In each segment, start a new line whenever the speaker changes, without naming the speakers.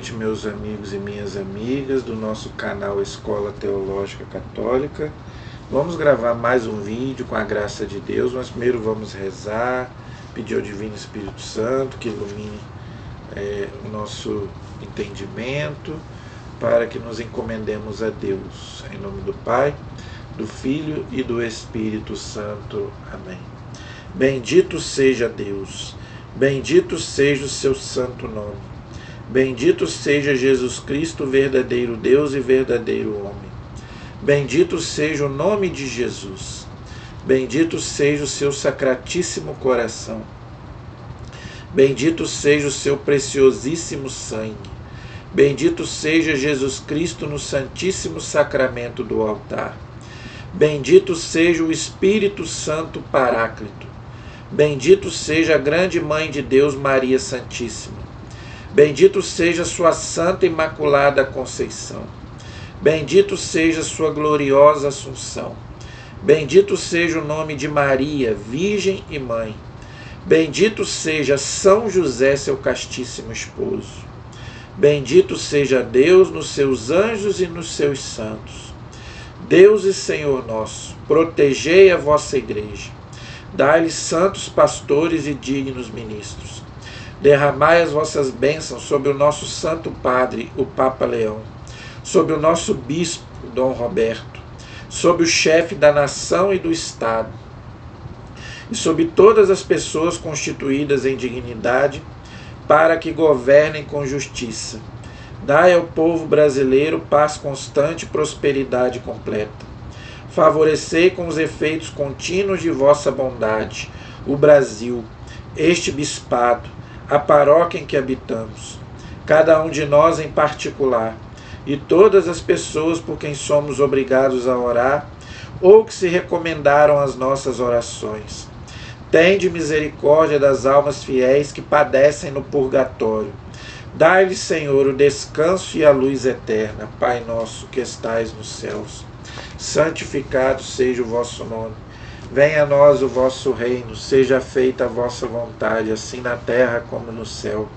noite, meus amigos e minhas amigas do nosso canal Escola Teológica Católica. Vamos gravar mais um vídeo com a graça de Deus, mas primeiro vamos rezar, pedir ao Divino Espírito Santo que ilumine o nosso entendimento, para que nos encomendemos a Deus. Em nome do Pai, do Filho e do Espírito Santo. Amém. Bendito seja Deus, bendito seja o seu santo nome. Bendito seja Jesus Cristo, verdadeiro Deus e verdadeiro homem. Bendito seja o nome de Jesus. Bendito seja o seu sacratíssimo coração. Bendito seja o seu preciosíssimo sangue. Bendito seja Jesus Cristo no Santíssimo Sacramento do altar. Bendito seja o Espírito Santo Paráclito. Bendito seja a grande Mãe de Deus, Maria Santíssima. Bendito seja sua Santa Imaculada Conceição. Bendito seja sua gloriosa Assunção. Bendito seja o nome de Maria, Virgem e Mãe. Bendito seja São José, seu castíssimo esposo. Bendito seja Deus nos seus anjos e nos seus santos. Deus e Senhor nosso, protegei a vossa igreja. Dai-lhe santos pastores e dignos ministros. Derramai as vossas bênçãos sobre o nosso Santo Padre, o Papa Leão, sobre o nosso Bispo, Dom Roberto, sobre o chefe da nação e do Estado, e sobre todas as pessoas constituídas em dignidade, para que governem com justiça. Dai ao povo brasileiro paz constante e prosperidade completa. Favorecei com os efeitos contínuos de vossa bondade o Brasil, este bispado, a paróquia em que habitamos, cada um de nós em particular, e todas as pessoas por quem somos obrigados a orar ou que se recomendaram às nossas orações. Tende misericórdia das almas fiéis que padecem no purgatório. Dai-lhes, Senhor, o descanso e a luz eterna. Pai nosso que estais nos céus, santificado seja o vosso nome. Venha a nós o vosso reino, seja feita a vossa vontade, assim na terra como no céu.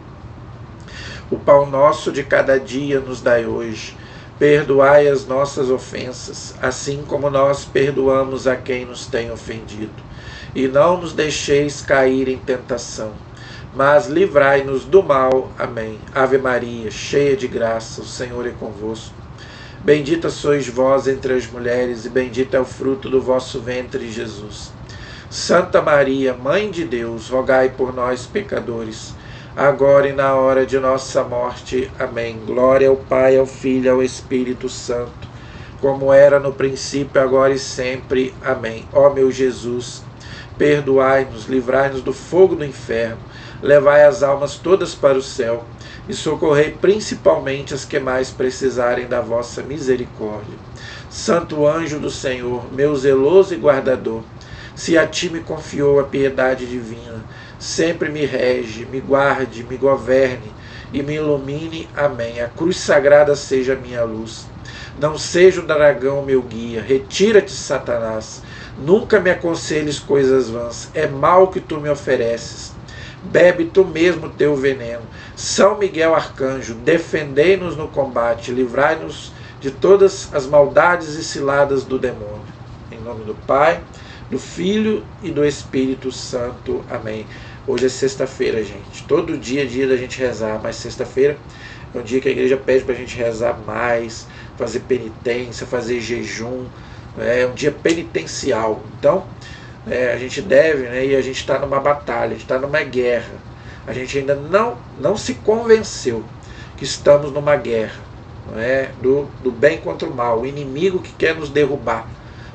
O pão nosso de cada dia nos dai hoje. Perdoai as nossas ofensas, assim como nós perdoamos a quem nos tem ofendido. E não nos deixeis cair em tentação, mas livrai-nos do mal. Amém. Ave Maria, cheia de graça, o Senhor é convosco. Bendita sois vós entre as mulheres, e bendito é o fruto do vosso ventre, Jesus. Santa Maria, Mãe de Deus, rogai por nós, pecadores, agora e na hora de nossa morte. Amém. Glória ao Pai, ao Filho e ao Espírito Santo, como era no princípio, agora e sempre. Amém. Ó meu Jesus, perdoai-nos, livrai-nos do fogo do inferno, levai as almas todas para o céu e socorrei principalmente as que mais precisarem da vossa misericórdia. Santo anjo do Senhor, meu zeloso e guardador, se a ti me confiou a piedade divina, sempre me rege, me guarde, me governe e me ilumine. Amém. A cruz sagrada seja a minha luz. Não seja o dragão meu guia. Retira-te, Satanás. Nunca me aconselhes coisas vãs. É mal que tu me ofereces. Bebe tu mesmo teu veneno. São Miguel Arcanjo, defendei-nos no combate. Livrai-nos de todas as maldades e ciladas do demônio. Em nome do Pai, do Filho e do Espírito Santo. Amém. Hoje é sexta-feira, gente. Todo dia é dia da gente rezar, mas sexta-feira é um dia que a igreja pede para a gente rezar mais, fazer penitência, fazer jejum. É um dia penitencial. Então, a gente deve, e a gente está numa batalha, a gente está numa guerra. A gente ainda não se convenceu que estamos numa guerra, do bem contra o mal, o inimigo que quer nos derrubar.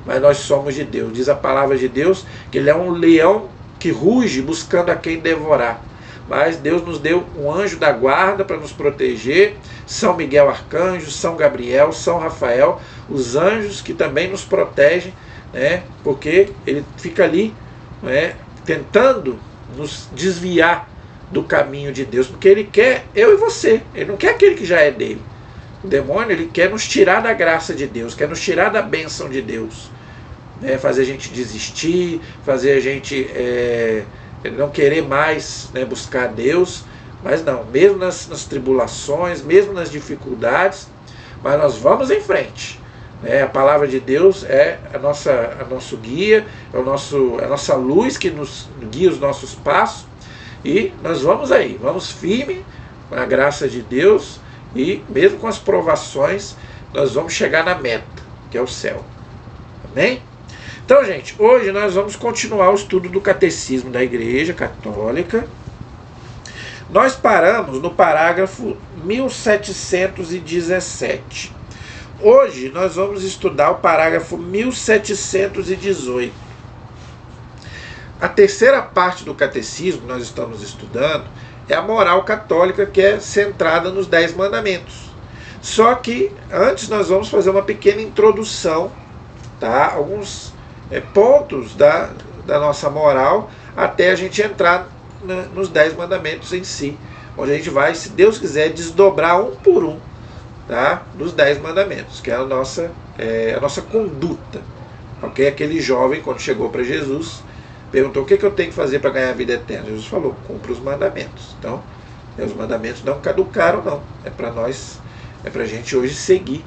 Mas nós somos de Deus. Diz a palavra de Deus que ele é um leão que ruge buscando a quem devorar. Mas Deus nos deu um anjo da guarda para nos proteger, São Miguel Arcanjo, São Gabriel, São Rafael, os anjos que também nos protegem, porque ele fica ali tentando nos desviar do caminho de Deus, porque ele quer eu e você, ele não quer aquele que já é dele. O demônio, ele quer nos tirar da graça de Deus, quer nos tirar da bênção de Deus, fazer a gente desistir, fazer a gente não querer mais buscar Deus, Mas não, mesmo nas tribulações, mesmo nas dificuldades, mas nós vamos em frente. A palavra de Deus é a nosso guia, é a nossa luz que nos guia os nossos passos, e nós vamos aí, vamos firme com a graça de Deus, e mesmo com as provações, nós vamos chegar na meta, que é o céu. Amém? Então, gente, hoje nós vamos continuar o estudo do Catecismo da Igreja Católica. Nós paramos no parágrafo 1717. Hoje nós vamos estudar o parágrafo 1718. A terceira parte do catecismo que nós estamos estudando é a moral católica, que é centrada nos 10 mandamentos. Só que antes nós vamos fazer uma pequena introdução, tá? Alguns pontos da nossa moral, até a gente entrar nos 10 mandamentos em si, onde a gente vai, se Deus quiser, desdobrar um por um, tá? Dos 10 mandamentos, que é a nossa conduta. Okay? Aquele jovem, quando chegou para Jesus, perguntou: o que eu tenho que fazer para ganhar a vida eterna? Jesus falou: cumpra os mandamentos. Então, os mandamentos não caducaram, não. É para nós, é para a gente hoje seguir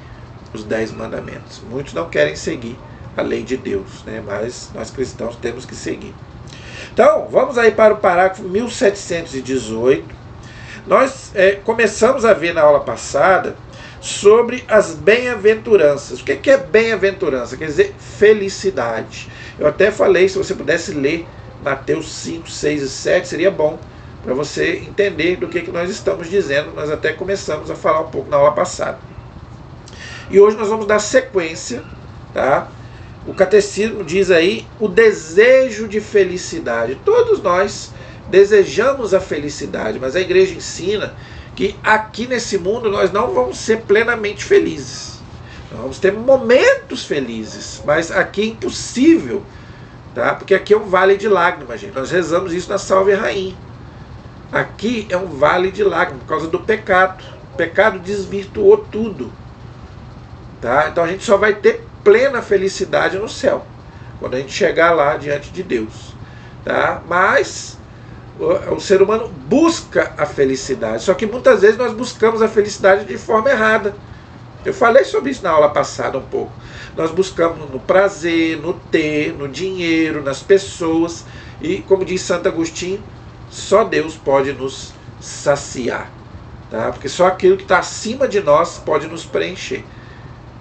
os 10 mandamentos. Muitos não querem seguir a lei de Deus, né? Mas nós cristãos temos que seguir. Então, vamos aí para o parágrafo 1718. Nós começamos a ver na aula passada sobre as bem-aventuranças. O que é bem-aventurança? Quer dizer, felicidade. Eu até falei, se você pudesse ler Mateus 5, 6 e 7, seria bom para você entender do que nós estamos dizendo. Nós até começamos a falar um pouco na aula passada. E hoje nós vamos dar sequência, tá? O catecismo diz aí o desejo de felicidade. Todos nós desejamos a felicidade, mas a igreja ensina que aqui nesse mundo nós não vamos ser plenamente felizes. Nós vamos ter momentos felizes, mas aqui é impossível, tá? Porque aqui é um vale de lágrimas, gente. Nós rezamos isso na Salve Rainha. Aqui é um vale de lágrimas por causa do pecado. O pecado desvirtuou tudo, tá? Então a gente só vai ter plena felicidade no céu, quando a gente chegar lá diante de Deus, tá? Mas o ser humano busca a felicidade, só que muitas vezes nós buscamos a felicidade de forma errada. Eu falei sobre isso na aula passada um pouco. Nós buscamos no prazer, no ter, no dinheiro, nas pessoas, e como diz Santo Agostinho, só Deus pode nos saciar, tá? Porque só aquilo que está acima de nós pode nos preencher,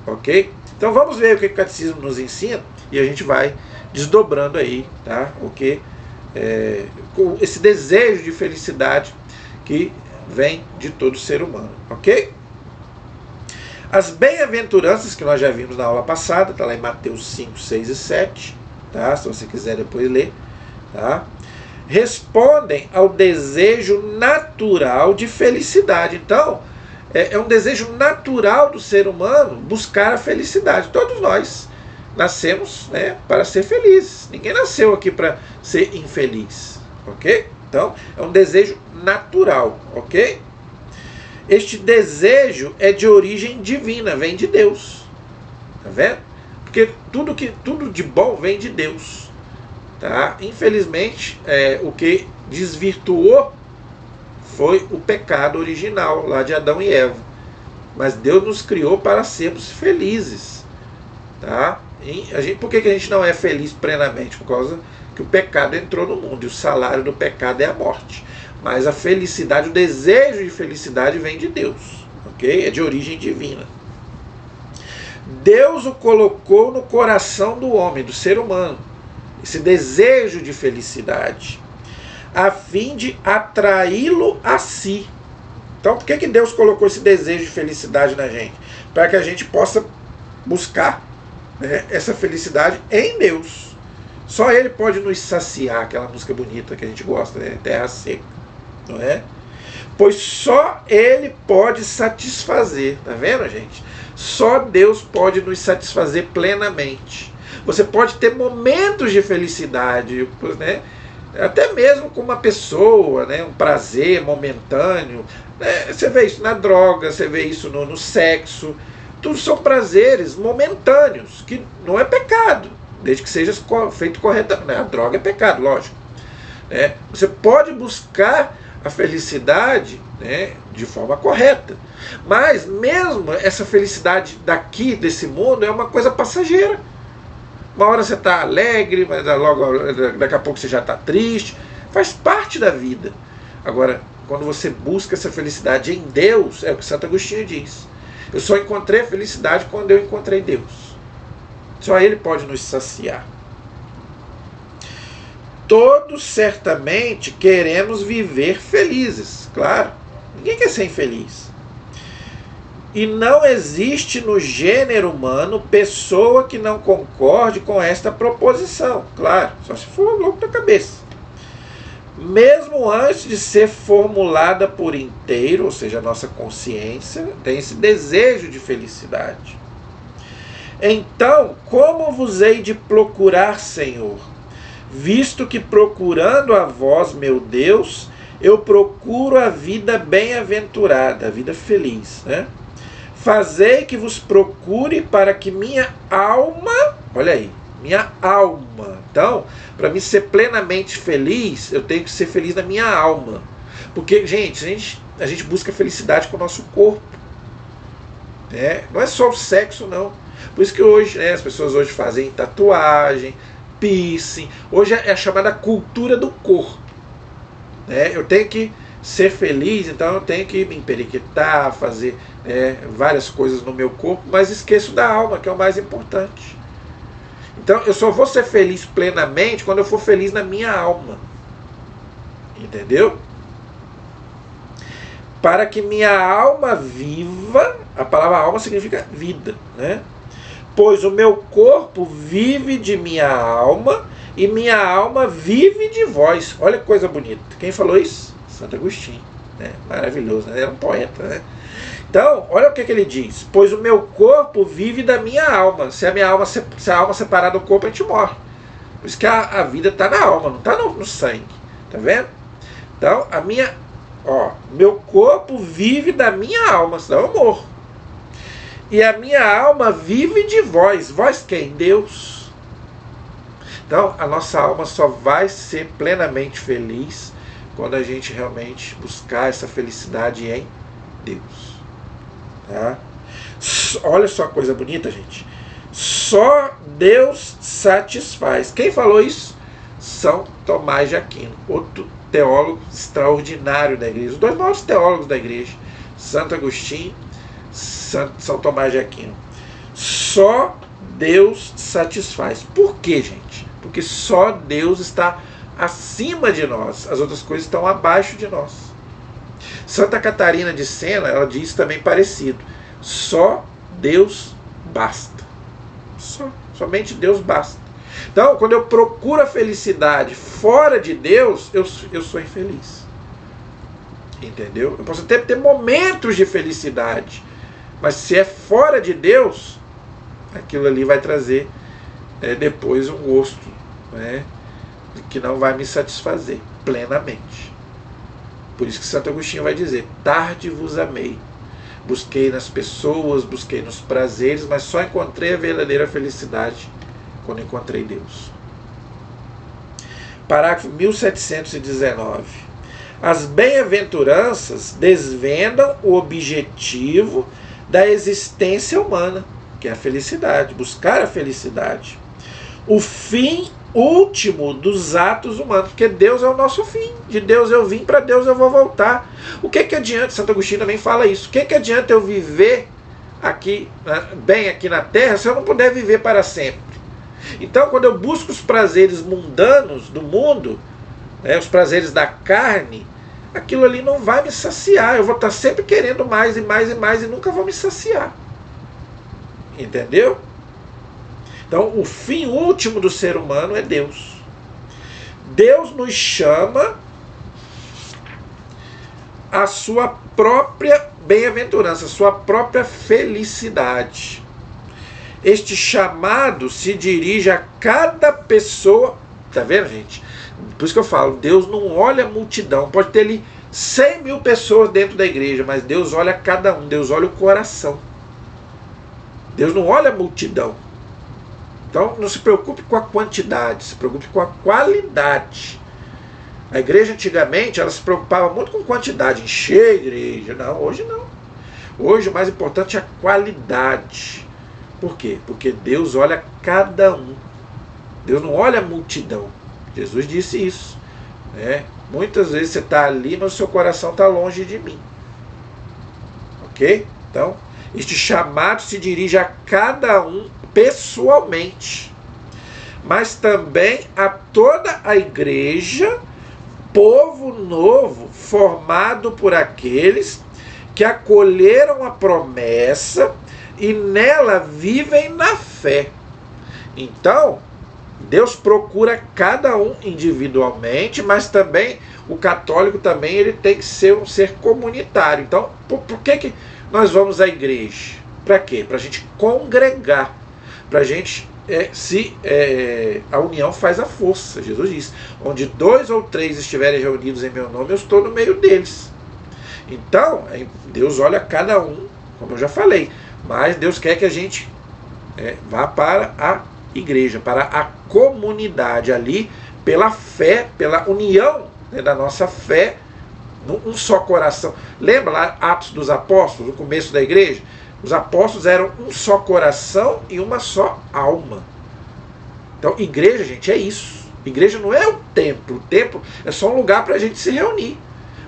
ok? Então vamos ver o que o catecismo nos ensina, e a gente vai desdobrando aí, tá? Com esse desejo de felicidade que vem de todo ser humano, ok? As bem-aventuranças, que nós já vimos na aula passada, está lá em Mateus 5, 6 e 7, tá? Se você quiser depois ler, tá? Respondem ao desejo natural de felicidade. Então, é um desejo natural do ser humano buscar a felicidade. Todos nós nascemos, né, para ser felizes. Ninguém nasceu aqui para ser infeliz, ok? Então, é um desejo natural, ok? Este desejo é de origem divina, vem de Deus. Tá vendo? Porque tudo de bom vem de Deus. Tá? Infelizmente, o que desvirtuou foi o pecado original, lá de Adão e Eva. Mas Deus nos criou para sermos felizes. Tá? Por que a gente não é feliz plenamente? Por causa que o pecado entrou no mundo, e o salário do pecado é a morte. Mas a felicidade, o desejo de felicidade vem de Deus, ok? É de origem divina. Deus o colocou no coração do homem, do ser humano, esse desejo de felicidade, a fim de atraí-lo a si. Então, por que Deus colocou esse desejo de felicidade na gente? Para que a gente possa buscar, né, essa felicidade em Deus. Só Ele pode nos saciar, aquela música bonita que a gente gosta, né? Terra seca. Não é? Pois só Ele pode satisfazer, tá vendo, gente? Só Deus pode nos satisfazer plenamente. Você pode ter momentos de felicidade, né? Até mesmo com uma pessoa, né? Um prazer momentâneo, né? Você vê isso na droga, você vê isso no sexo. Tudo são prazeres momentâneos, que não é pecado, desde que seja feito corretamente. A droga é pecado, lógico. Você pode buscar a felicidade, né, de forma correta. Mas mesmo essa felicidade daqui, desse mundo, é uma coisa passageira. Uma hora você está alegre, mas logo, daqui a pouco você já está triste. Faz parte da vida. Agora, quando você busca essa felicidade em Deus, é o que Santo Agostinho diz. Eu só encontrei a felicidade quando eu encontrei Deus. Só Ele pode nos saciar. Todos certamente queremos viver felizes, claro. Ninguém quer ser infeliz. E não existe no gênero humano pessoa que não concorde com esta proposição, claro, só se for louco da cabeça. Mesmo antes de ser formulada por inteiro, ou seja, a nossa consciência, tem esse desejo de felicidade. Então, como vos hei de procurar, Senhor? Visto que procurando a vós, meu Deus, eu procuro a vida bem-aventurada, a vida feliz, né? Fazei que vos procure para que minha alma, olha aí, minha alma. Então, para mim ser plenamente feliz, eu tenho que ser feliz na minha alma. Porque, gente, a gente busca felicidade com o nosso corpo. Né? Não é só o sexo, não. Por isso que hoje, né, as pessoas hoje fazem tatuagem, piercing. Hoje é a chamada cultura do corpo. Né? Eu tenho que ser feliz, então eu tenho que me emperiquitar, fazer várias coisas no meu corpo, mas esqueço da alma, que é o mais importante. Então eu só vou ser feliz plenamente quando eu for feliz na minha alma. Entendeu? Para que minha alma viva, a palavra alma significa vida, né? Pois o meu corpo vive de minha alma e minha alma vive de vós. Olha que coisa bonita. Quem falou isso? Santo Agostinho. Né? Maravilhoso, né? Era um poeta, né? Então, olha o que ele diz. Pois o meu corpo vive da minha alma. Se a alma separar do corpo, a gente morre. Por isso que a vida está na alma, não está no sangue. Tá vendo? Então, meu corpo vive da minha alma, senão eu morro. E a minha alma vive de vós. Vós quem? Deus. Então, a nossa alma só vai ser plenamente feliz quando a gente realmente buscar essa felicidade em Deus. Tá? Olha só a coisa bonita, gente. Só Deus satisfaz. Quem falou isso? São Tomás de Aquino, outro teólogo extraordinário da igreja. Os dois maiores teólogos da igreja, Santo Agostinho, São Tomás de Aquino. Só Deus satisfaz. Por quê, gente? Porque só Deus está acima de nós. As outras coisas estão abaixo de nós. Santa Catarina de Sena, ela diz também parecido. Só Deus basta. Somente Deus basta. Então, quando eu procuro a felicidade fora de Deus, eu sou infeliz. Entendeu? Eu posso até ter momentos de felicidade, mas se é fora de Deus, aquilo ali vai trazer depois um gosto, né, que não vai me satisfazer plenamente. Por isso que Santo Agostinho vai dizer: tarde vos amei. Busquei nas pessoas, busquei nos prazeres, mas só encontrei a verdadeira felicidade quando encontrei Deus. Parágrafo 1719. As bem-aventuranças desvendam o objetivo da existência humana, que é a felicidade, buscar a felicidade. O fim último dos atos humanos, porque Deus é o nosso fim. De Deus eu vim, para Deus eu vou voltar. O que adianta? Santo Agostinho também fala isso. O que adianta eu viver aqui, bem aqui na Terra, se eu não puder viver para sempre? Então, quando eu busco os prazeres mundanos do mundo, os prazeres da carne, aquilo ali não vai me saciar. Eu vou estar sempre querendo mais e mais e mais e nunca vou me saciar. Entendeu? Então, o fim último do ser humano é Deus. Deus nos chama à sua própria bem-aventurança, à sua própria felicidade. Este chamado se dirige a cada pessoa. Tá vendo, gente? Por isso que eu falo, Deus não olha a multidão. Pode ter ali 100 mil pessoas dentro da igreja, mas Deus olha cada um. Deus olha o coração. Deus não olha a multidão. Então não se preocupe com a quantidade, se preocupe com a qualidade. A igreja antigamente, ela se preocupava muito com quantidade, encher a igreja. Não, hoje não. Hoje o mais importante é a qualidade. Por quê? Porque Deus olha cada um. Deus não olha a multidão. Jesus disse isso. Né? Muitas vezes você está ali, mas o seu coração está longe de mim. Ok? Então, este chamado se dirige a cada um pessoalmente, mas também a toda a igreja, povo novo, formado por aqueles que acolheram a promessa e nela vivem na fé. Então, Deus procura cada um individualmente, mas também o católico também ele tem que ser um ser comunitário. Então, por que nós vamos à igreja? Para quê? Para a gente congregar, para a gente a união faz a força. Jesus disse: onde 2 ou 3 estiverem reunidos em meu nome, eu estou no meio deles. Então, Deus olha cada um, como eu já falei, mas Deus quer que a gente vá para a igreja, para a comunidade ali, pela fé, pela união da nossa fé, num só coração. Lembra lá Atos dos Apóstolos, no começo da igreja? Os apóstolos eram um só coração e uma só alma. Então, igreja, gente, é isso. Igreja não é o templo é só um lugar para a gente se reunir.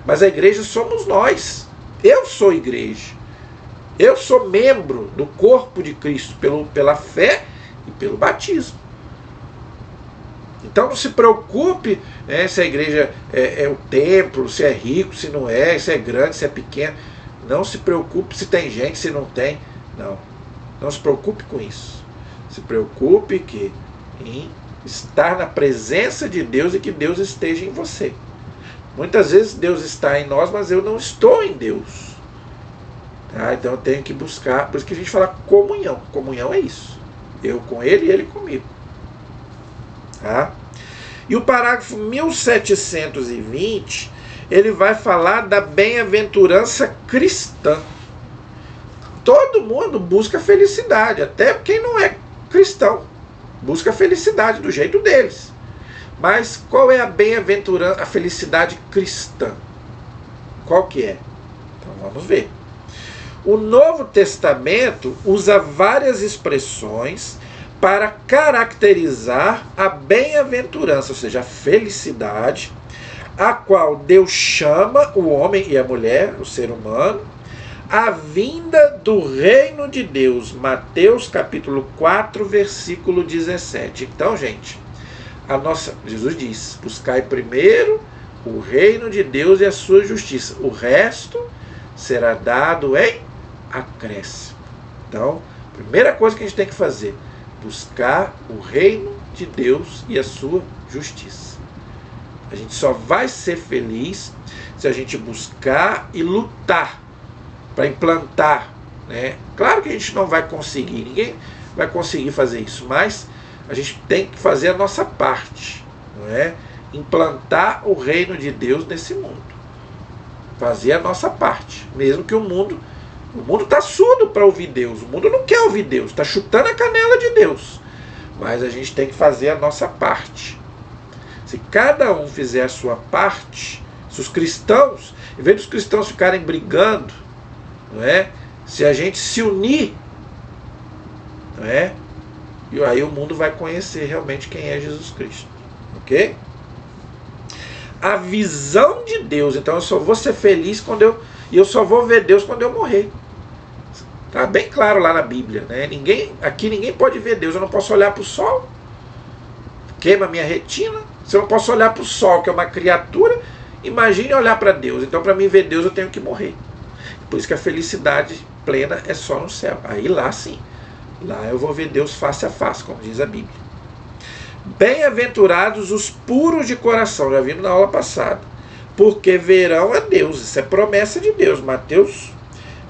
Mas a igreja somos nós. Eu sou igreja. Eu sou membro do corpo de Cristo pela fé e pelo batismo. Então não se preocupe se a igreja é o templo, se é rico, se não é, se é grande, se é pequeno. Não se preocupe se tem gente, se não tem. Não se preocupe com isso. Se preocupe em estar na presença de Deus e que Deus esteja em você. Muitas vezes Deus está em nós, mas eu não estou em Deus. Então eu tenho que buscar. Por isso que a gente fala comunhão. Comunhão é isso. Eu com Ele e Ele comigo. E o parágrafo 1720, ele vai falar da bem-aventurança cristã. Todo mundo busca felicidade, até quem não é cristão busca felicidade do jeito deles. Mas qual é a bem-aventurança, a felicidade cristã? Qual que é? Então vamos ver. O Novo Testamento usa várias expressões para caracterizar a bem-aventurança, ou seja, a felicidade, a qual Deus chama o homem e a mulher, o ser humano, a vinda do reino de Deus. Mateus capítulo 4, versículo 17. Então, gente, Jesus diz: buscai primeiro o reino de Deus e a sua justiça. O resto será dado em acréscimo. Então, a primeira coisa que a gente tem que fazer: buscar o reino de Deus e a sua justiça. A gente só vai ser feliz se a gente buscar e lutar para implantar. Claro que a gente não vai conseguir, ninguém vai conseguir fazer isso, mas a gente tem que fazer a nossa parte, implantar o reino de Deus nesse mundo. Fazer a nossa parte, mesmo que o mundo está surdo para ouvir Deus, o mundo não quer ouvir Deus, está chutando a canela de Deus, mas a gente tem que fazer a nossa parte. Se cada um fizer a sua parte, se os cristãos, em vez dos cristãos ficarem brigando, se a gente se unir, e aí o mundo vai conhecer realmente quem é Jesus Cristo, ok? A visão de Deus, então eu só vou ser feliz eu só vou ver Deus quando eu morrer. Está bem claro lá na Bíblia, Aqui ninguém pode ver Deus. Eu não posso olhar para o sol, queima a minha retina. Se eu não posso olhar para o sol, que é uma criatura, imagine olhar para Deus. Então, para mim ver Deus, eu tenho que morrer. Por isso que a felicidade plena é só no céu. Aí lá sim, lá eu vou ver Deus face a face, como diz a Bíblia. Bem-aventurados os puros de coração, já vimos na aula passada, porque verão a Deus. Isso é promessa de Deus. Mateus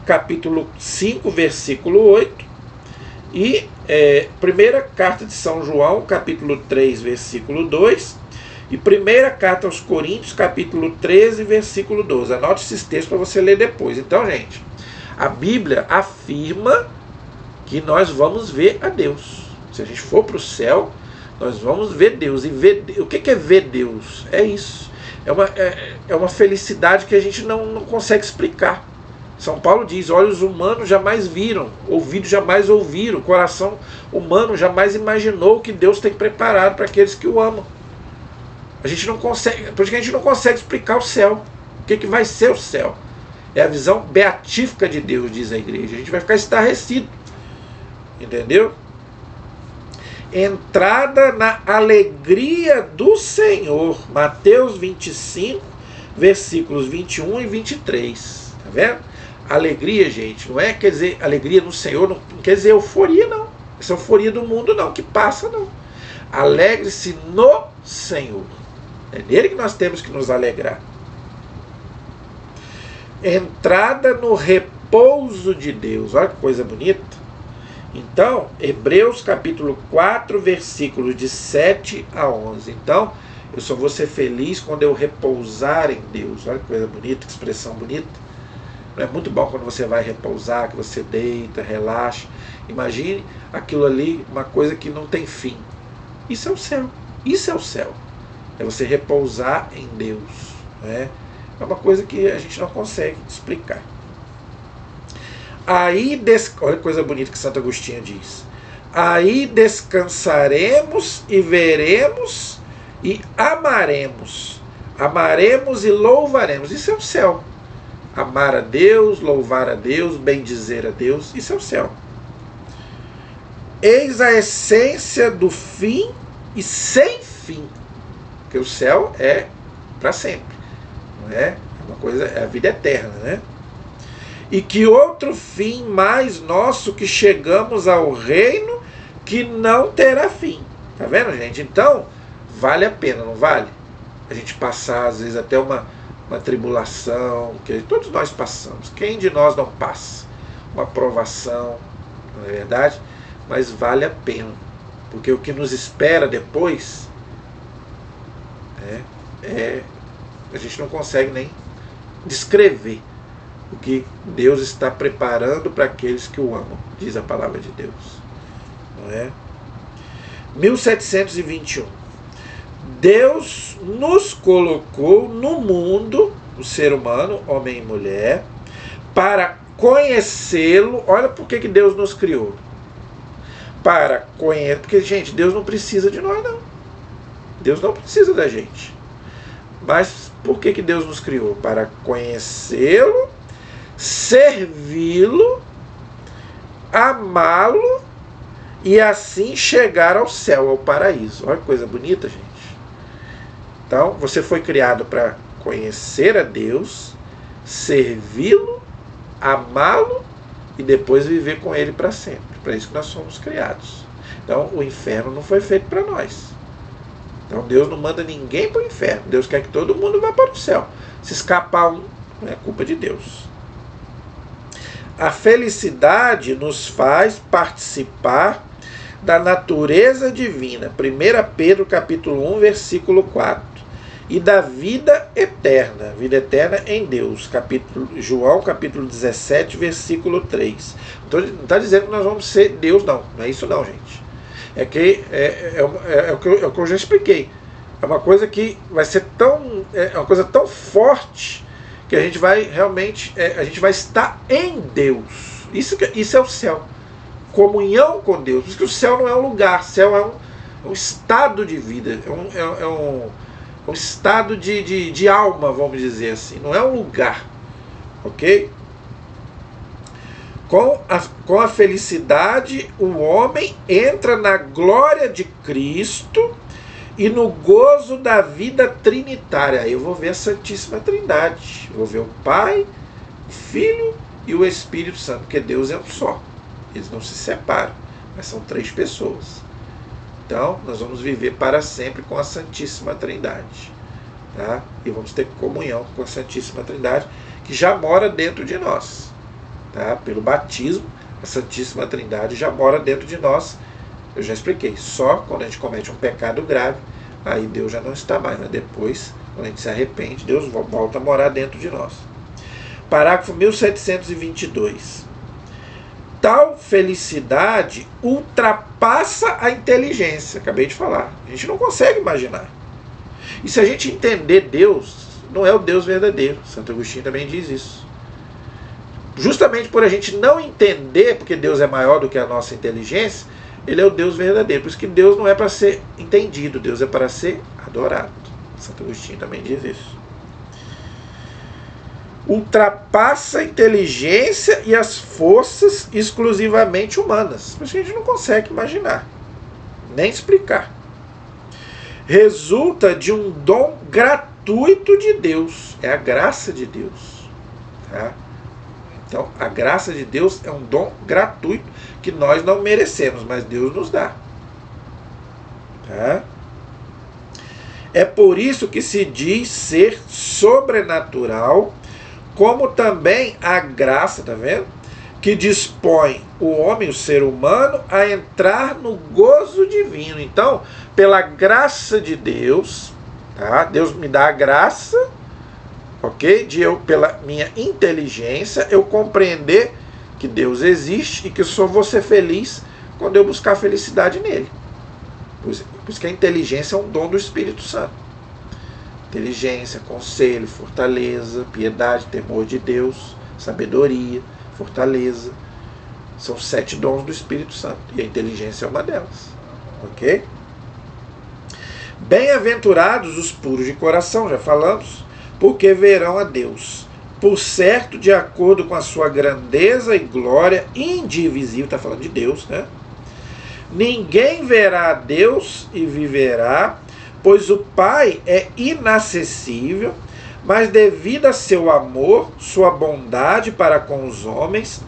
capítulo 5, versículo 8. E primeira carta de São João, capítulo 3, versículo 2. E primeira carta aos Coríntios, capítulo 13, versículo 12. Anote esses textos para você ler depois. Então, gente, a Bíblia afirma que nós vamos ver a Deus. Se a gente for para o céu, nós vamos ver Deus. E o que é ver Deus? É isso. É uma felicidade que a gente não consegue explicar. São Paulo diz: olhos humanos jamais viram, ouvidos jamais ouviram, coração humano jamais imaginou o que Deus tem preparado para aqueles que o amam. A gente não consegue, por isso que a gente não consegue explicar o céu. O que vai ser o céu? É a visão beatífica de Deus, diz a igreja. A gente vai ficar estarrecido. Entendeu? Entrada na alegria do Senhor. Mateus 25, versículos 21 e 23. Tá vendo? Alegria, gente, não é, quer dizer, alegria no Senhor, não quer dizer euforia, não. Essa euforia do mundo, não, que passa, não. Alegre-se no Senhor. É nele que nós temos que nos alegrar. Entrada no repouso de Deus. Olha que coisa bonita. Então, Hebreus capítulo 4, versículos de 7 a 11. Então, eu só vou ser feliz quando eu repousar em Deus. Olha que coisa bonita, que expressão bonita. É muito bom quando você vai repousar, que você deita, relaxa. Imagine aquilo ali, uma coisa que não tem fim. Isso é o céu. Isso é o céu. É você repousar em Deus. Né? É uma coisa que a gente não consegue explicar. Aí, olha que coisa bonita que Santo Agostinho diz. Aí descansaremos e veremos e amaremos. Amaremos e louvaremos. Isso é o céu. Amar a Deus, louvar a Deus, bendizer a Deus. Isso é o céu. Eis a essência do fim e sem fim. Porque o céu é para sempre. Não é? É uma coisa, é a vida eterna, né? E que outro fim mais nosso que chegamos ao reino que não terá fim. Tá vendo, gente? Então, vale a pena, não vale? A gente passar, às vezes, até uma tribulação, que todos nós passamos. Quem de nós não passa? Uma provação, não é verdade? Mas vale a pena. Porque o que nos espera depois, a gente não consegue nem descrever o que Deus está preparando para aqueles que o amam, diz a palavra de Deus. Não é? 1721. Deus nos colocou no mundo, o ser humano, homem e mulher, para conhecê-lo. Olha por que Deus nos criou. Para conhecer, porque, gente, Deus não precisa de nós, não. Deus não precisa da gente. Mas por que Deus nos criou? Para conhecê-lo, servi-lo, amá-lo e assim chegar ao céu, ao paraíso. Olha que coisa bonita, gente. Então, você foi criado para conhecer a Deus, servi-lo, amá-lo e depois viver com Ele para sempre. Para isso que nós somos criados. Então, o inferno não foi feito para nós. Então, Deus não manda ninguém para o inferno. Deus quer que todo mundo vá para o céu. Se escapar um, é culpa de Deus. A felicidade nos faz participar da natureza divina. 1 Pedro capítulo 1, versículo 4. E da vida eterna em Deus. João capítulo 17, versículo 3. Não está dizendo que nós vamos ser Deus, não. Não é isso não, gente. É o que eu já expliquei. É uma coisa que vai ser uma coisa tão forte que a gente vai realmente, a gente vai estar em Deus. Isso é o céu. Comunhão com Deus. Por isso que o céu não é um lugar, o céu é um estado de vida, é um estado de alma, vamos dizer assim. Não é um lugar, ok? Com a felicidade, o homem entra na glória de Cristo e no gozo da vida trinitária. Aí eu vou ver a Santíssima Trindade. Eu vou ver o Pai, o Filho e o Espírito Santo, porque Deus é um só. Eles não se separam, mas são 3 pessoas. Então, nós vamos viver para sempre com a Santíssima Trindade. Tá? E vamos ter comunhão com a Santíssima Trindade, que já mora dentro de nós. Tá? Pelo batismo, a Santíssima Trindade já mora dentro de nós. Eu já expliquei, só quando a gente comete um pecado grave, aí Deus já não está mais, mas depois, quando a gente se arrepende, Deus volta a morar dentro de nós. Parágrafo 1722. Tal felicidade ultrapassa a inteligência, acabei de falar. A gente não consegue imaginar. E se a gente entender Deus, não é o Deus verdadeiro. Santo Agostinho também diz isso. Justamente por a gente não entender, porque Deus é maior do que a nossa inteligência, ele é o Deus verdadeiro. Por isso que Deus não é para ser entendido, Deus é para ser adorado. Santo Agostinho também diz isso. Ultrapassa a inteligência e as forças exclusivamente humanas. Por isso a gente não consegue imaginar, nem explicar. Resulta de um dom gratuito de Deus. É a graça de Deus. Tá? Então, a graça de Deus é um dom gratuito que nós não merecemos, mas Deus nos dá. Tá? É por isso que se diz ser sobrenatural, como também a graça, tá vendo? Que dispõe o homem, o ser humano, a entrar no gozo divino. Então, pela graça de Deus, tá? Deus me dá a graça, ok? De eu, pela minha inteligência, eu compreender que Deus existe e que eu só vou ser feliz quando eu buscar felicidade nele. Por isso que a inteligência é um dom do Espírito Santo. Inteligência, conselho, fortaleza, piedade, temor de Deus, sabedoria, fortaleza. São 7 dons do Espírito Santo. E a inteligência é uma delas. Ok? Bem-aventurados os puros de coração, já falamos, porque verão a Deus. Por certo, de acordo com a sua grandeza e glória indivisível, está falando de Deus, né? Ninguém verá a Deus e viverá, pois o Pai é inacessível, mas devido a seu amor, sua bondade para com os homens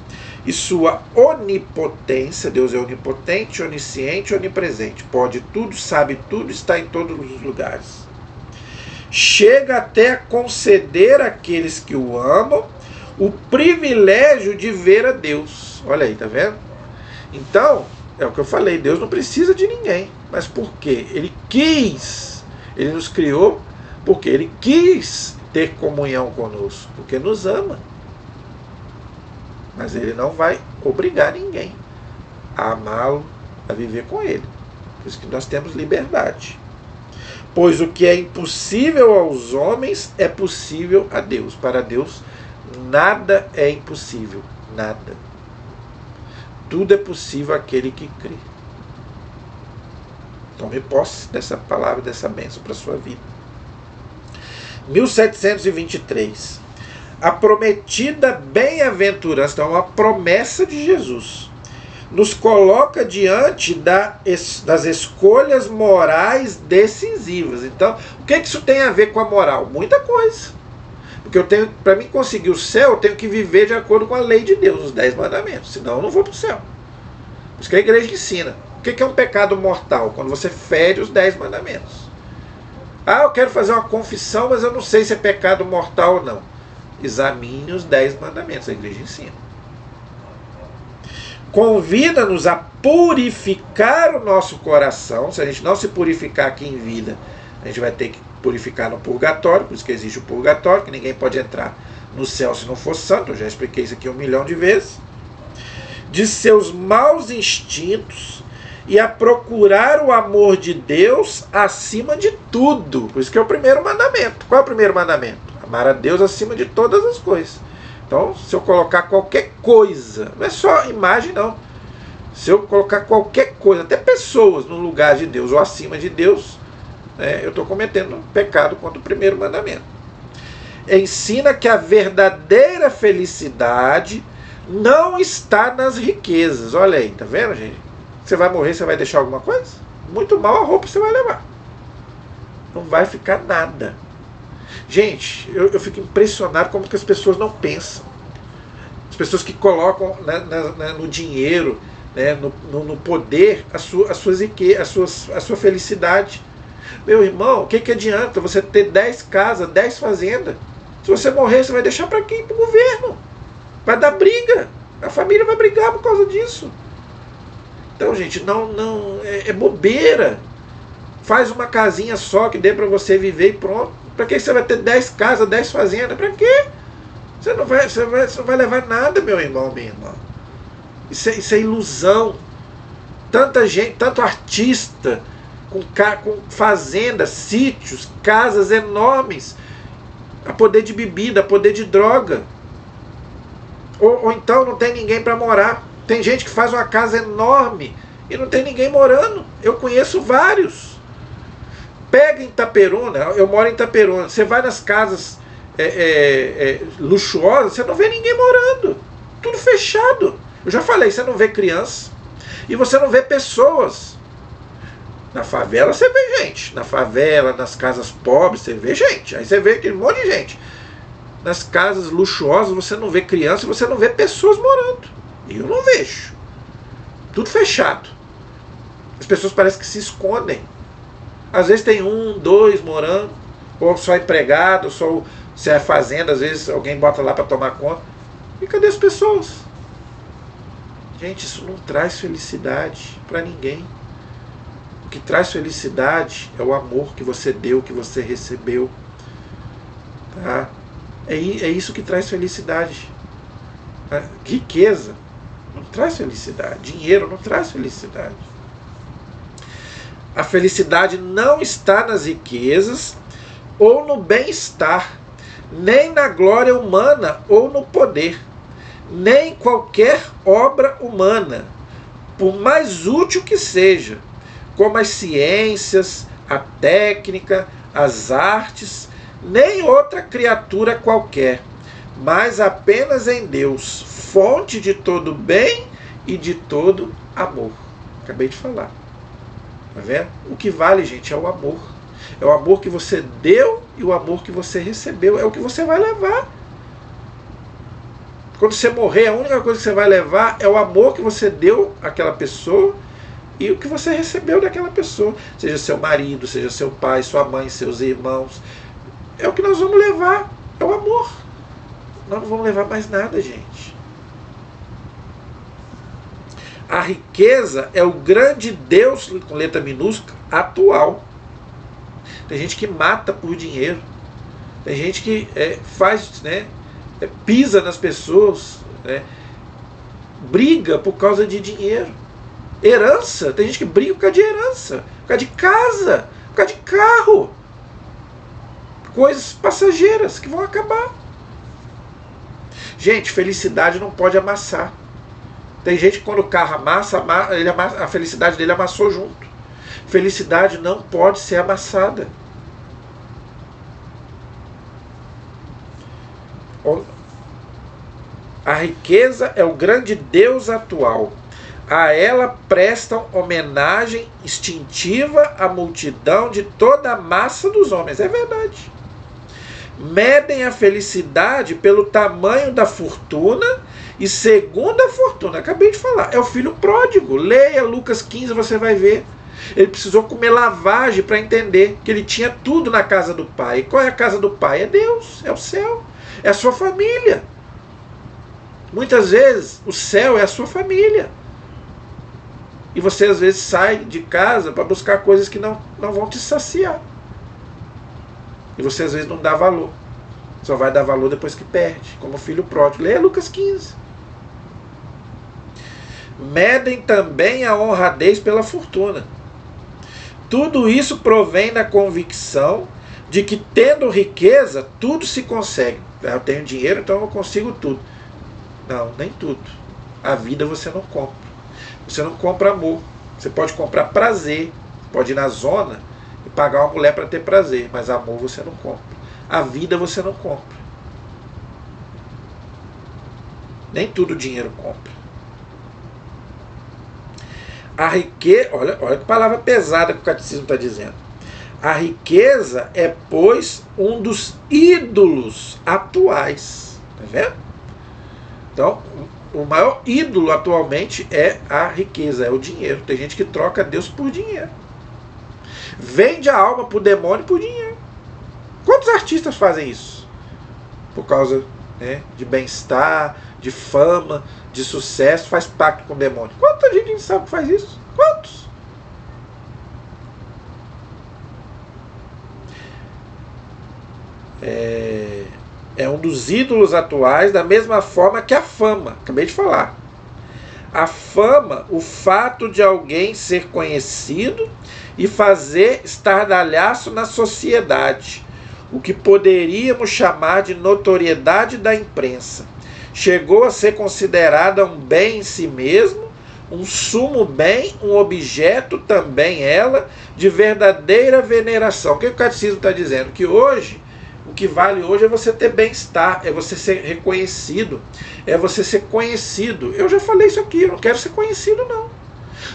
e sua onipotência, Deus é onipotente, onisciente, onipresente, pode tudo, sabe tudo, está em todos os lugares. Chega até a conceder àqueles que o amam o privilégio de ver a Deus. Olha aí, tá vendo? Então, é o que eu falei, Deus não precisa de ninguém. Mas por quê? Ele quis, ele nos criou porque ele quis ter comunhão conosco, porque nos ama. Mas ele não vai obrigar ninguém a amá-lo, a viver com ele. Por isso que nós temos liberdade. Pois o que é impossível aos homens é possível a Deus. Para Deus, nada é impossível. Nada. Tudo é possível àquele que crê. Tome posse dessa palavra, dessa bênção para a sua vida. 1723. A prometida bem-aventurança, então é uma promessa de Jesus, nos coloca diante das escolhas morais decisivas. Então, o que isso tem a ver com a moral? Muita coisa. Porque eu tenho, para mim conseguir o céu, eu tenho que viver de acordo com a lei de Deus, os 10 mandamentos. Senão eu não vou para o céu. Por isso que a igreja ensina. O que é um pecado mortal? Quando você fere os 10 mandamentos. Ah, eu quero fazer uma confissão, mas eu não sei se é pecado mortal ou não. Examine os 10 mandamentos, a igreja ensina. Convida-nos a purificar o nosso coração. Se a gente não se purificar aqui em vida, a gente vai ter que purificar no purgatório. Por isso que existe o purgatório, que ninguém pode entrar no céu se não for santo. Eu já expliquei isso aqui 1 milhão de vezes. De seus maus instintos e a procurar o amor de Deus acima de tudo. Por isso que é o primeiro mandamento. Qual é o primeiro mandamento? Amar a Deus acima de todas as coisas. Então, se eu colocar qualquer coisa, não é só imagem não, se eu colocar qualquer coisa, até pessoas no lugar de Deus ou acima de Deus, né, eu estou cometendo um pecado contra o primeiro mandamento. Ensina que a verdadeira felicidade não está nas riquezas. Olha aí, tá vendo, gente? Você vai morrer, você vai deixar alguma coisa? Muito mal a roupa você vai levar. Não vai ficar nada. Gente, eu fico impressionado como que as pessoas não pensam. As pessoas que colocam no dinheiro, né, no poder, a sua felicidade. Meu irmão, o que adianta você ter 10 casas, 10 fazendas? Se você morrer, você vai deixar para quem? Para o governo. Vai dar briga. A família vai brigar por causa disso. Então, gente, é bobeira. Faz uma casinha só que dê para você viver e pronto. Para que você vai ter 10 casas, 10 fazendas? Para quê? Você não vai levar nada, meu irmão, minha irmã. Isso é ilusão. Tanta gente, tanto artista com fazendas, sítios, casas enormes, a poder de bebida, a poder de droga. Ou então não tem ninguém para morar. Tem gente que faz uma casa enorme e não tem ninguém morando. Eu conheço vários. Pega em Itaperuna, eu moro em Itaperuna, você vai nas casas luxuosas, você não vê ninguém morando. Tudo fechado. Eu já falei, você não vê criança e você não vê pessoas. Na favela você vê gente. Na favela, nas casas pobres, você vê gente. Aí você vê aquele monte de gente. Nas casas luxuosas você não vê criança e você não vê pessoas morando. Eu não vejo. Tudo fechado. As pessoas parecem que se escondem. Às vezes tem 1, 2 morando, ou só empregado, ou só se é fazenda, às vezes alguém bota lá para tomar conta. E cadê as pessoas? Gente, isso não traz felicidade para ninguém. O que traz felicidade é o amor que você deu, que você recebeu. Tá? É isso que traz felicidade. A riqueza não traz felicidade. Dinheiro não traz felicidade. A felicidade não está nas riquezas ou no bem-estar, nem na glória humana ou no poder, nem em qualquer obra humana, por mais útil que seja, como as ciências, a técnica, as artes, nem outra criatura qualquer, mas apenas em Deus, fonte de todo bem e de todo amor. Acabei de falar. Tá vendo? O que vale, gente, é o amor. É o amor que você deu e o amor que você recebeu. É o que você vai levar. Quando você morrer, a única coisa que você vai levar é o amor que você deu àquela pessoa e o que você recebeu daquela pessoa. Seja seu marido, seja seu pai, sua mãe, seus irmãos. É o que nós vamos levar. É o amor. Nós não vamos levar mais nada, gente. A riqueza é o grande Deus, com letra minúscula, atual. Tem gente que mata por dinheiro. Tem gente que faz, pisa nas pessoas, briga por causa de dinheiro. Herança. Tem gente que briga por causa de herança, por causa de casa, por causa de carro. Coisas passageiras que vão acabar. Gente, felicidade não pode amassar. Tem gente que quando o carro amassa, a felicidade dele amassou junto. Felicidade não pode ser amassada. A riqueza é o grande Deus atual. A ela prestam homenagem instintiva a multidão de toda a massa dos homens. É verdade. Medem a felicidade pelo tamanho da fortuna e segundo a fortuna. Acabei de falar. É o filho pródigo. Leia Lucas 15, você vai ver. Ele precisou comer lavagem para entender que ele tinha tudo na casa do pai. E qual é a casa do pai? É Deus, é o céu, é a sua família. Muitas vezes o céu é a sua família. E você às vezes sai de casa para buscar coisas que não vão te saciar. E você às vezes não dá valor. Só vai dar valor depois que perde, como o filho pródigo. Leia Lucas 15. Medem também a honradez pela fortuna. Tudo isso provém da convicção de que, tendo riqueza, tudo se consegue. Eu tenho dinheiro, então eu consigo tudo. Não, nem tudo. A vida você não compra. Você não compra amor. Você pode comprar prazer. Pode ir na zona e pagar uma mulher para ter prazer. Mas amor você não compra. A vida você não compra. Nem tudo o dinheiro compra. A riqueza, olha que palavra pesada que o catecismo está dizendo. A riqueza é, pois, um dos ídolos atuais. Está vendo? Então, o maior ídolo atualmente é a riqueza, é o dinheiro. Tem gente que troca Deus por dinheiro. Vende a alma para o demônio por dinheiro. Quantos artistas fazem isso? Por causa de bem-estar, de fama, de sucesso, faz pacto com o demônio. Quanta gente sabe que faz isso? Quantos? É um dos ídolos atuais, da mesma forma que a fama. Acabei de falar. A fama, o fato de alguém ser conhecido e fazer estardalhaço na sociedade, o que poderíamos chamar de notoriedade da imprensa. Chegou a ser considerada um bem em si mesmo, um sumo bem, um objeto também ela, de verdadeira veneração. O que o catecismo está dizendo? Que hoje, o que vale hoje é você ter bem-estar, é você ser reconhecido, é você ser conhecido. Eu já falei isso aqui, eu não quero ser conhecido não.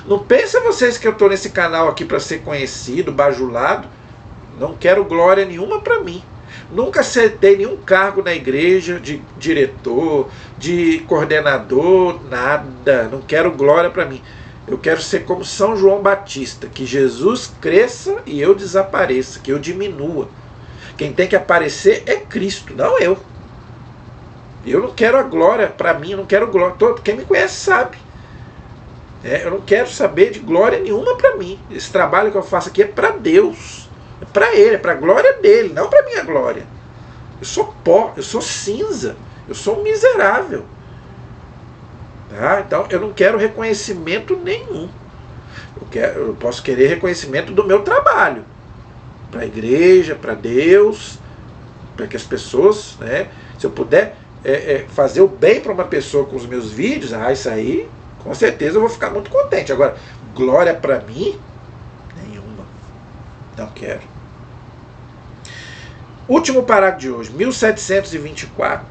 Não pensem vocês que eu estou nesse canal aqui para ser conhecido, bajulado. Não quero glória nenhuma para mim. Nunca aceitei nenhum cargo na igreja, de diretor, de coordenador, nada. Não quero glória para mim. Eu quero ser como São João Batista, que Jesus cresça e eu desapareça, que eu diminua. Quem tem que aparecer é Cristo, não eu. Eu não quero a glória para mim, eu não quero glória. Quem me conhece sabe. Eu não quero saber de glória nenhuma para mim. Esse trabalho que eu faço aqui é para Deus. É para Ele, é para a glória dele, não para a minha glória. Eu sou pó, eu sou cinza, eu sou um miserável. Tá? Então eu não quero reconhecimento nenhum. Eu posso querer reconhecimento do meu trabalho. Para a igreja, para Deus, para que as pessoas, né, se eu puder fazer o bem para uma pessoa com os meus vídeos, isso aí, com certeza eu vou ficar muito contente. Agora, glória para mim? Nenhuma. Não quero. Último parágrafo de hoje, 1724.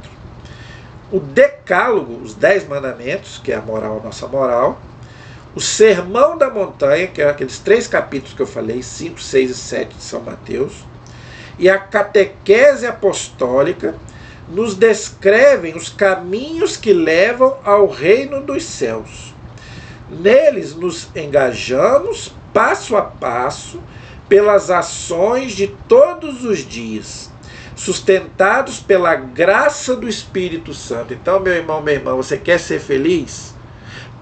O Decálogo, os 10 mandamentos, que é a moral, a nossa moral. O Sermão da Montanha, que é aqueles 3 capítulos que eu falei, 5, 6 e 7 de São Mateus. E a Catequese Apostólica nos descrevem os caminhos que levam ao reino dos céus. Neles nos engajamos, passo a passo, pelas ações de todos os dias, sustentados pela graça do Espírito Santo. Então, meu irmão, minha irmã, você quer ser feliz?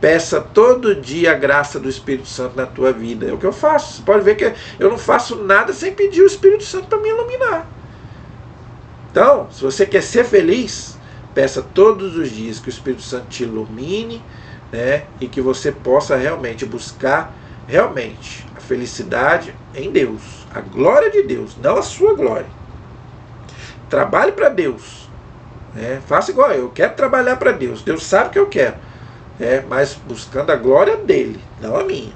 Peça todo dia a graça do Espírito Santo na tua vida. É o que eu faço. Você pode ver que eu não faço nada sem pedir o Espírito Santo para me iluminar. Então, se você quer ser feliz, peça todos os dias que o Espírito Santo te ilumine, né, e que você possa realmente buscar realmente a felicidade em Deus, a glória de Deus, não a sua glória. Trabalhe para Deus, né? Faça igual eu quero trabalhar para Deus. Deus sabe o que eu quero, mas buscando a glória dele, não a minha.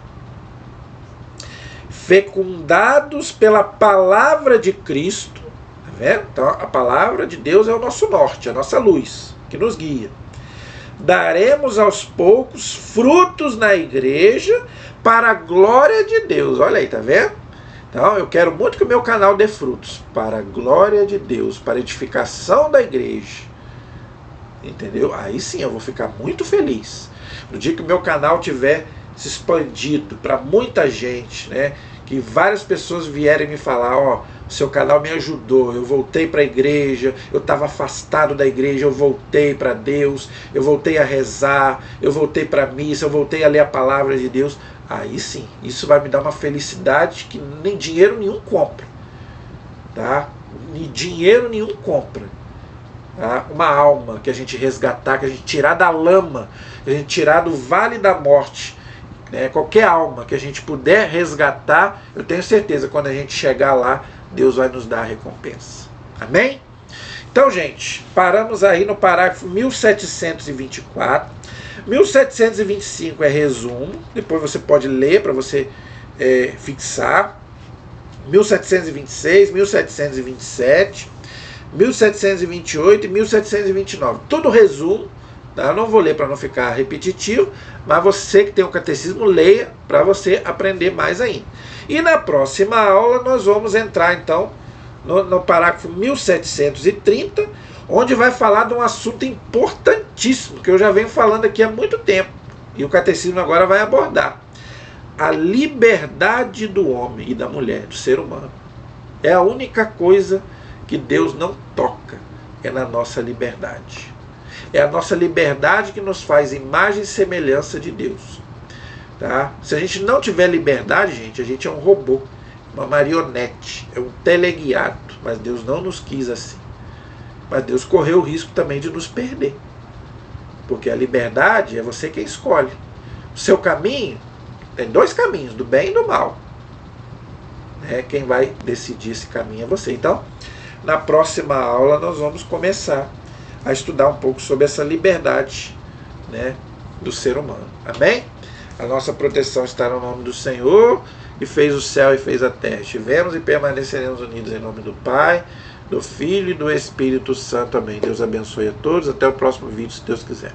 Fecundados pela palavra de Cristo, tá vendo? Então a palavra de Deus é o nosso norte, a nossa luz que nos guia. Daremos aos poucos frutos na igreja para a glória de Deus. Olha aí, tá vendo? Então eu quero muito que o meu canal dê frutos para a glória de Deus, para a edificação da igreja. Entendeu? Aí sim eu vou ficar muito feliz. No dia que o meu canal tiver se expandido para muita gente, né? Que várias pessoas vierem me falar, o seu canal me ajudou, eu voltei para a igreja, eu estava afastado da igreja, eu voltei para Deus, eu voltei a rezar, eu voltei para a missa, eu voltei a ler a palavra de Deus. Aí sim, isso vai me dar uma felicidade que nem dinheiro nenhum compra. Tá? Nem dinheiro nenhum compra. Tá? Uma alma que a gente resgatar, que a gente tirar da lama, que a gente tirar do vale da morte, né? Qualquer alma que a gente puder resgatar, eu tenho certeza que quando a gente chegar lá, Deus vai nos dar a recompensa. Amém? Então, gente, paramos aí no parágrafo 1724. 1725 é resumo, depois você pode ler para você fixar. 1726, 1727, 1728 e 1729. Tudo resumo, tá? Eu não vou ler para não ficar repetitivo, mas você que tem o catecismo, leia para você aprender mais ainda. E na próxima aula nós vamos entrar então no parágrafo 1730, onde vai falar de um assunto importantíssimo, que eu já venho falando aqui há muito tempo, e o catecismo agora vai abordar. A liberdade do homem e da mulher, do ser humano. É a única coisa que Deus não toca, é na nossa liberdade. É a nossa liberdade que nos faz imagem e semelhança de Deus. Tá? Se a gente não tiver liberdade, gente, a gente é um robô, uma marionete, é um teleguiado, mas Deus não nos quis assim. Mas Deus correu o risco também de nos perder. Porque a liberdade é você quem escolhe. O seu caminho, tem dois caminhos, do bem e do mal. Quem vai decidir esse caminho é você. Então, na próxima aula nós vamos começar a estudar um pouco sobre essa liberdade, do ser humano. Amém? A nossa proteção está no nome do Senhor, que fez o céu e fez a terra. Estivemos e permaneceremos unidos em nome do Pai, do Filho e do Espírito Santo. Amém. Deus abençoe a todos. Até o próximo vídeo, se Deus quiser.